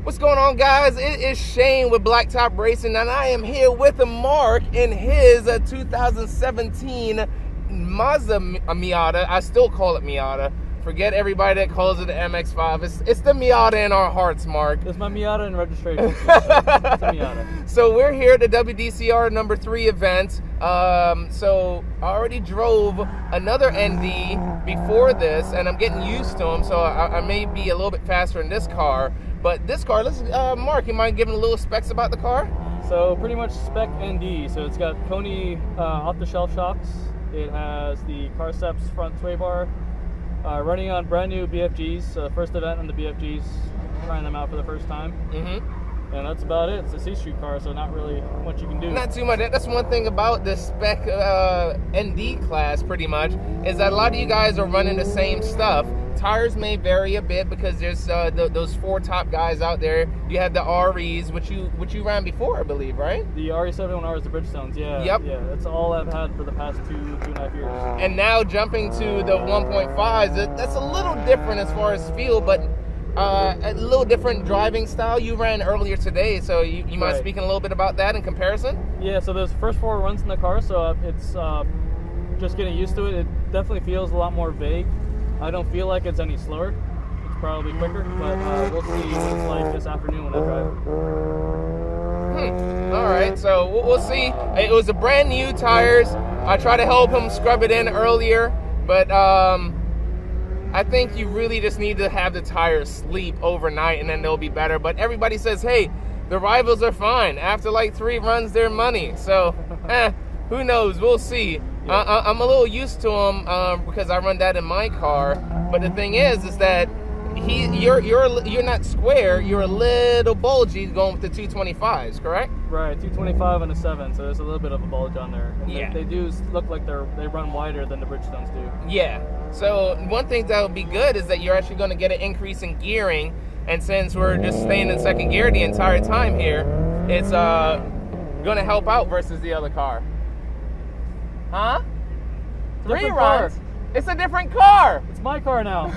What's going on, guys? It is Shane with Blacktop Racing, and I am here with Mark in his 2017 Mazda Miata. I still call it Miata. Forget everybody that calls it the MX-5. It's the Miata in our hearts, Mark. It's my Miata and registration. It's a Miata. So we're here at the WDCR number 3 event. So I already drove another ND before this, and I'm getting used to them, so I may be a little bit faster in this car. But this car, Mark, you mind giving a little specs about the car? So pretty much spec ND. So it's got Koni off-the-shelf shocks. It has the Karcepts front sway bar. Running on brand new BFGs. First event on the BFGs. Trying them out for the first time. And that's about it. It's a C-Street car, so not really much you can do. Not too much. That's one thing about the spec ND class, pretty much, is that a lot of you guys are running the same stuff. Tires may vary a bit because there's those 4 top guys out there. You have the REs, which you ran before, I believe, right? The RE71Rs, the Bridgestones, yeah. Yep. Yeah, that's all I've had for the past 2.5 years. And now jumping to the 1.5s, that's a little different as far as feel, but a little different driving style. You ran earlier today, so you mind speaking a little bit about that in comparison? Yeah, so there's first 4 runs in the car, so it's just getting used to it. It definitely feels a lot more vague. I don't feel like it's any slower. It's probably quicker, but we'll see what it's like this afternoon when I drive. All right, so we'll see. It was a brand new tires. I tried to help him scrub it in earlier, but I think you really just need to have the tires sleep overnight and then they'll be better. But everybody says, hey, the Rivals are fine. After like 3 runs, they're money. So, who knows? We'll see. Yeah. I'm a little used to him because I run that in my car. But the thing is that you're not square. You're a little bulgy going with the 225s, correct? Right, 225 and a 7. So there's a little bit of a bulge on there. And yeah, they do look like they run wider than the Bridgestones do. Yeah. So one thing that would be good is that you're actually going to get an increase in gearing. And since we're just staying in second gear the entire time here, it's going to help out versus the other car. Huh? 3 runs? Car. It's a different car. It's my car now.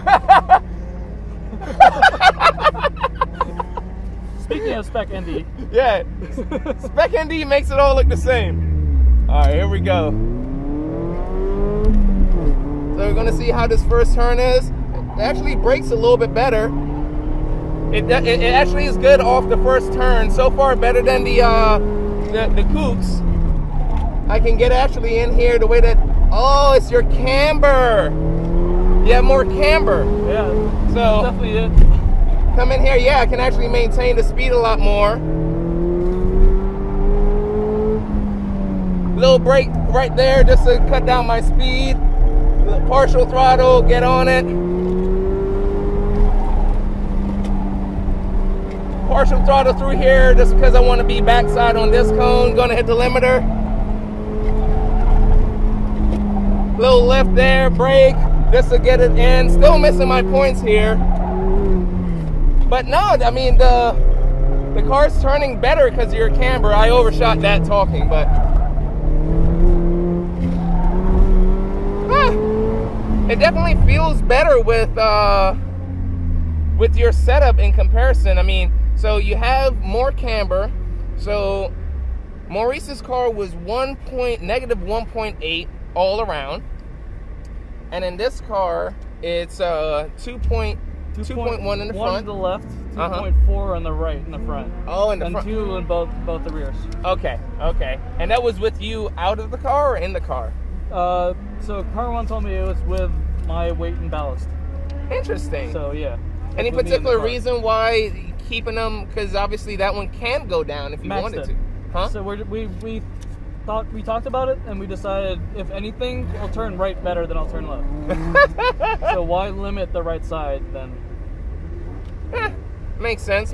Speaking of spec ND. Yeah. Spec ND makes it all look the same. All right, here we go. So we're going to see how this first turn is. It actually brakes a little bit better. It actually is good off the first turn. So far, better than the Cougs. I can get actually in here the way that, oh, it's your camber. You have more camber. Yeah, so definitely it. Come in here, yeah, I can actually maintain the speed a lot more. Little brake right there just to cut down my speed. Little partial throttle, get on it. Partial throttle through here just because I want to be backside on this cone. Gonna hit the limiter. Little lift there, brake, just to get it in. Still missing my points here. But no, I mean, the car's turning better because of your camber. I overshot that talking, but it definitely feels better with your setup in comparison. I mean, so you have more camber. So Maurice's car was negative 1.8 all around, and in this car it's 2.1 in the front. 1 to the left, 2.4 on the right in the front. Oh, in the front. And 2 in both the rears. Okay. And that was with you out of the car or in the car? So car 1 told me it was with my weight and ballast. Interesting. So yeah. Any particular reason why keeping them? Because obviously that one can go down if you wanted to. Huh? So we talked about it and we decided if anything, I'll turn right better than I'll turn left. So why limit the right side then? Makes sense.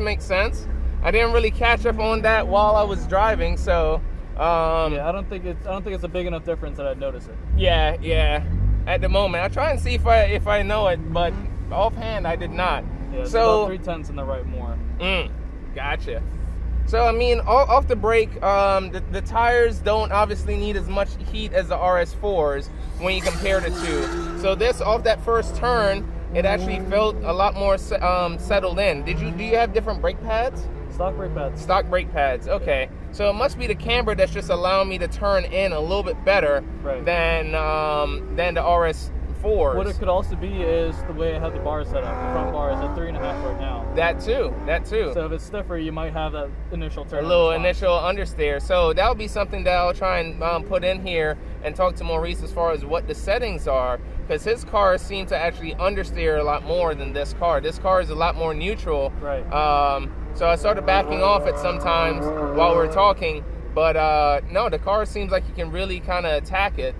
I didn't really catch up on that while I was driving, so yeah, I don't think it's a big enough difference that I'd notice it. Yeah. At the moment, I try and see if I know it, but offhand I did not. Yeah, it's about 3/10 in the right more. Gotcha. So, I mean, off the brake, the tires don't obviously need as much heat as the RS4s when you compare the two. So this, off that first turn, it actually felt a lot more settled in. Do you have different brake pads? Stock brake pads. Stock brake pads. Okay, so it must be the camber that's just allowing me to turn in a little bit better than the RS4s. What it could also be is the way I have the bar set up. The front bar is at 3.5 right now. That too. So if it's stiffer, you might have that initial turn. A little initial understeer. So that would be something that I'll try and put in here and talk to Maurice as far as what the settings are, because his cars seem to actually understeer a lot more than this car. This car is a lot more neutral. Right. So I started backing off it sometimes while we were talking, but no, the car seems like you can really kind of attack it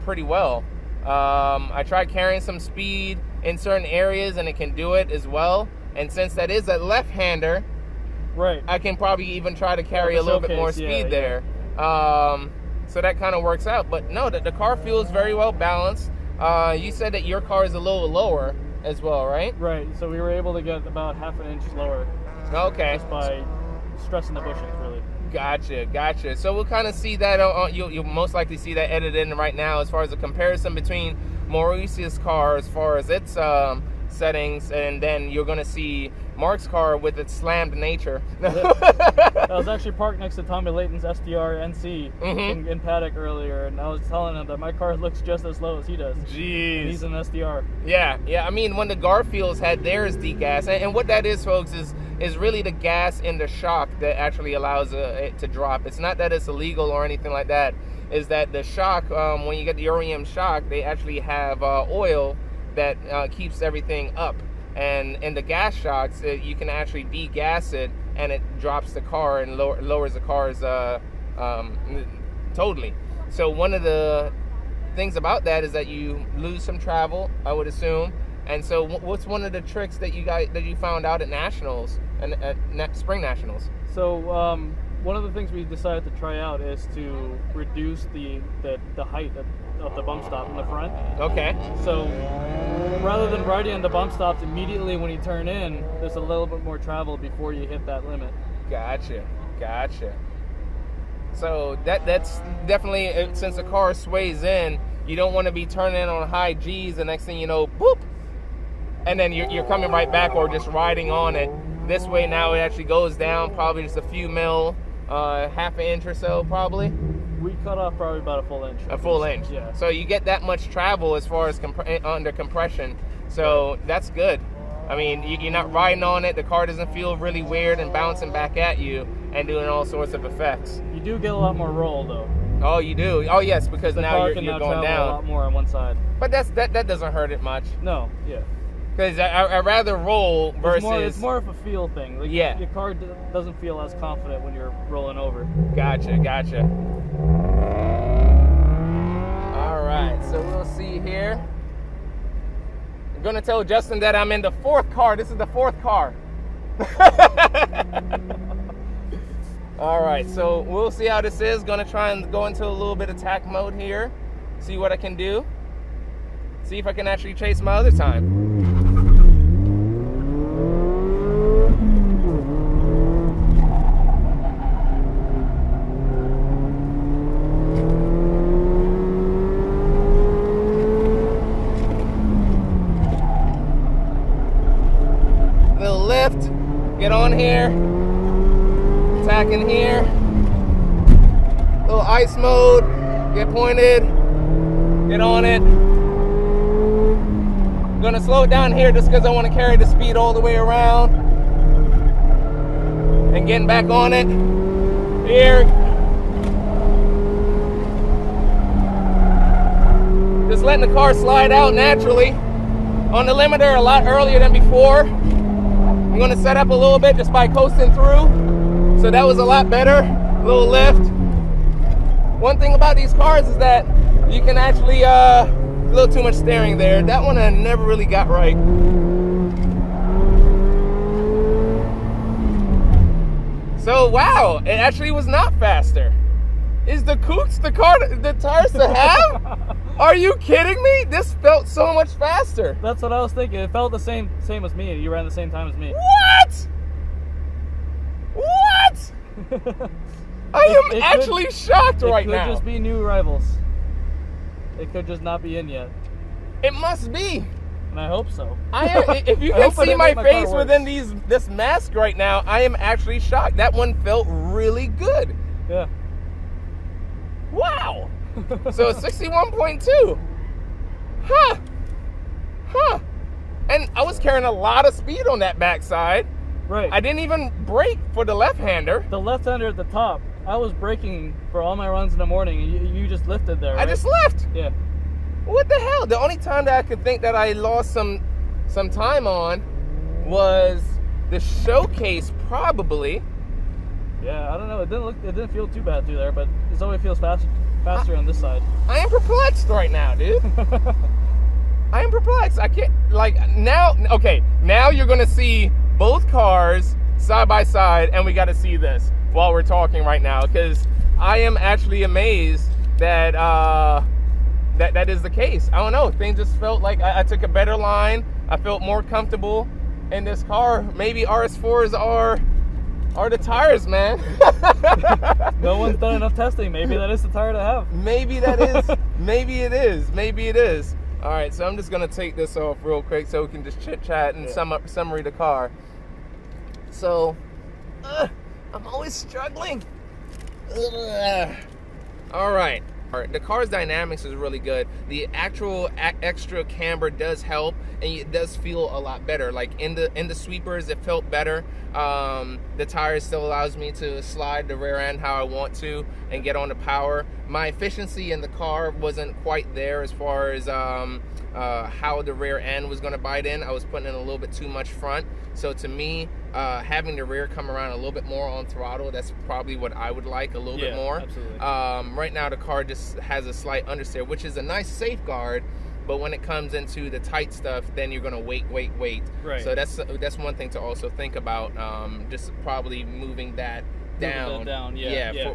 pretty well. I tried carrying some speed in certain areas and it can do it as well. And since that is a left-hander, right, I can probably even try to carry a little bit more speed there. So that kind of works out. But no, the car feels very well balanced. You said that your car is a little lower as well, right? Right, so we were able to get about half an inch lower. Okay. Just by stressing the bushings, really. Gotcha. So we'll kind of see that, you'll most likely see that edited in right now as far as the comparison between Maurice's car as far as its settings, and then you're going to see Mark's car with its slammed nature. I was actually parked next to Tommy Layton's SDR NC in paddock earlier, and I was telling him that my car looks just as low as he does. Jeez. And he's an SDR. Yeah. I mean, when the Garfields had theirs degas, and what that is, folks, is really the gas in the shock that actually allows it to drop. It's not that it's illegal or anything like that. Is that the shock, when you get the OEM shock, they actually have oil that keeps everything up. And in the gas shocks, you can actually degas it, and it drops the car and lowers the car's totally. So one of the things about that is that you lose some travel, I would assume. And so what's one of the tricks that you found out at nationals and at spring nationals? So one of the things we decided to try out is to reduce the height of the bump stop in the front. Okay. So rather than riding on the bump stops immediately when you turn in, there's a little bit more travel before you hit that limit. Gotcha. So that's definitely, since the car sways in, you don't want to be turning on high G's, the next thing you know, boop, and then you're coming right back or just riding on it. This way now it actually goes down probably just a few mil, half an inch or so probably. We cut off probably about a full inch. A full inch. Yeah. So you get that much travel as far as under compression. So that's good. I mean, you're not riding on it. The car doesn't feel really weird and bouncing back at you and doing all sorts of effects. You do get a lot more roll though. Oh, you do? Oh, yes, because now you're going down. A lot more on one side. But that doesn't hurt it much. No, yeah. Because I'd rather roll versus... It's more of a feel thing. Like, yeah. Your car doesn't feel as confident when you're rolling over. Gotcha. All right, so we'll see here. I'm going to tell Justin that I'm in the fourth car. This is the fourth car. All right, so we'll see how this is. Going to try and go into a little bit of attack mode here. See what I can do. See if I can actually chase my other time. Little lift. Get on here. Attacking here. Little ice mode. Get pointed. Get on it. I'm gonna slow it down here just because I want to carry the speed all the way around. And getting back on it. Here. Just letting the car slide out naturally. On the limiter a lot earlier than before. I'm gonna set up a little bit just by coasting through. So that was a lot better. A little lift. One thing about these cars is that you can actually, a little too much steering there. That one I never really got right. So wow, it actually was not faster. Is the Kooks the tires to have? Are you kidding me? This felt so much faster. That's what I was thinking. It felt the same as me. You ran the same time as me. What? I am actually shocked right now. It could just be new rivals. It could just not be in yet. It must be. And I hope so. If you can see my face within this mask right now, I am actually shocked. That one felt really good. Yeah. Wow. So 61.2. Huh. And I was carrying a lot of speed on that backside. Right. I didn't even brake for the left-hander. The left-hander at the top, I was braking for all my runs in the morning, and you just lifted there, right? I just left. Yeah. What the hell? The only time that I could think that I lost some time on was the showcase, probably. Yeah, I don't know. It didn't feel too bad through there, but it always feels faster on this side. I am perplexed right now, dude. I am perplexed. I can't, like, now, okay, now you're gonna see both cars side by side, and we gotta see this while we're talking right now, because I am actually amazed that that is the case. I don't know, things just felt like I took a better line. I felt more comfortable in this car. Maybe RS4s are the tires, man. No one's done enough testing. Maybe that is the tire to have. Maybe that is. Maybe it is. Maybe it is. All right, so I'm just gonna take this off real quick so we can just chit chat and summary the car. So, I'm always struggling. All right. The car's dynamics is really good. The actual extra camber does help, and it does feel a lot better. Like in the sweepers, it felt better. The tire still allows me to slide the rear end how I want to and get on the power. My efficiency in the car wasn't quite there as far as how the rear end was going to bite in. I was putting in a little bit too much front. So to me, having the rear come around a little bit more on throttle, that's probably what I would like, a little bit more. Absolutely. Right now the car just has a slight understeer, which is a nice safeguard, but when it comes into the tight stuff, then you're gonna wait. Right. So that's one thing to also think about. Just probably moving that down.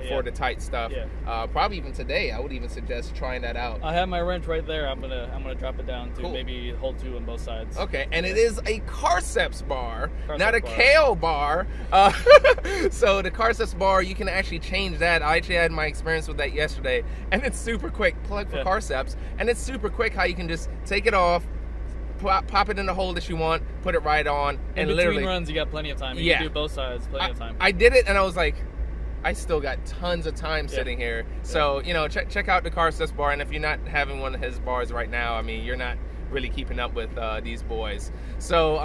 For the tight stuff. Yeah. Probably even today, I would even suggest trying that out. I have my wrench right there. I'm gonna drop it down to maybe hold 2 on both sides. Okay, and it is a Karcepts bar, not a KO bar. So the Karcepts bar, you can actually change that. I actually had my experience with that yesterday, and it's super quick. Plug for Karcepts, and it's super quick how you can just take it off, pop it in the hole that you want, put it right on, and in literally between runs you got plenty of time. You can do both sides, plenty of time. I did it, and I was like, I still got tons of time sitting here. So check out the Karcepts bar, and if you're not having one of his bars right now, I mean, you're not really keeping up with these boys. So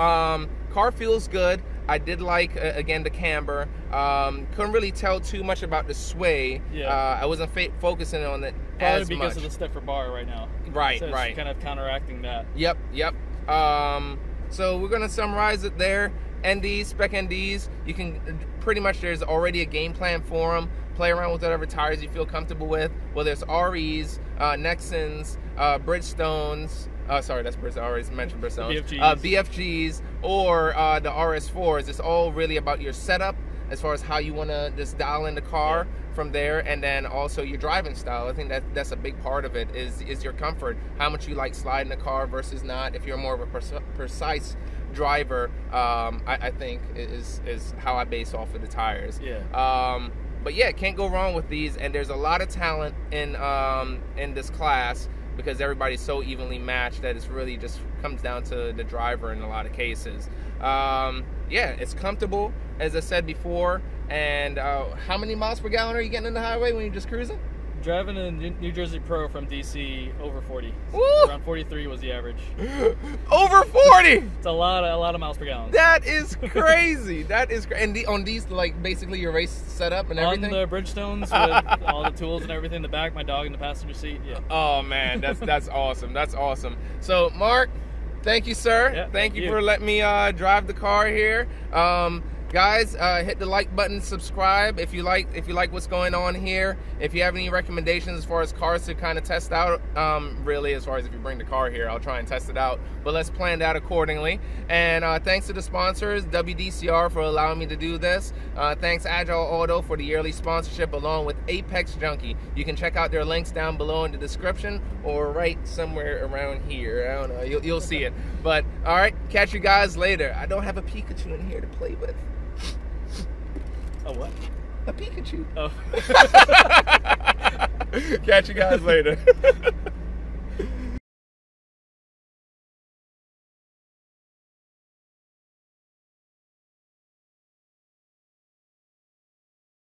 car feels good. I did like again the camber. Couldn't really tell too much about the sway. I wasn't focusing on it probably as because much. of the stiffer bar right now. Right, so it's right. kind of counteracting that. Yep. So we're gonna summarize it there. NDs, spec NDs, you can pretty much, there's already a game plan for them. Play around with whatever tires you feel comfortable with, whether it's REs, Nexons, Bridgestones, sorry, that's Bridgestone, I already mentioned Bridgestones, BFGs, or the RS4s. It's all really about your setup as far as how you want to just dial in the car from there, and then also your driving style. I think that's a big part of it is your comfort, how much you like sliding the car versus not. If you're more of a precise driver, I think is how I base off of the tires. But yeah, can't go wrong with these, and there's a lot of talent in this class because everybody's so evenly matched that it's really just comes down to the driver in a lot of cases. Yeah, it's comfortable, as I said before. And how many miles per gallon are you getting in the highway when you're just cruising? Driving a New Jersey Pro from DC, over 40. Woo! Around 43 was the average. Over 40! It's a lot of miles per gallon. That is crazy. That is crazy. And on these, like, basically your race setup and everything? On the Bridgestones with all the tools and everything in the back, my dog in the passenger seat, Oh, man, that's awesome. That's awesome. So, Mark, thank you, sir. Yeah, thank you for letting me drive the car here. Guys, hit the like button, subscribe if you like what's going on here. If you have any recommendations as far as cars to kind of test out, really, as far as if you bring the car here, I'll try and test it out. But let's plan that accordingly. And thanks to the sponsors, WDCR, for allowing me to do this. Thanks Agile Auto for the yearly sponsorship, along with Apex Junkie. You can check out their links down below in the description or right somewhere around here. I don't know. You'll see it. But all right, catch you guys later. I don't have a Pikachu in here to play with. A what? A Pikachu. Oh. Catch you guys later.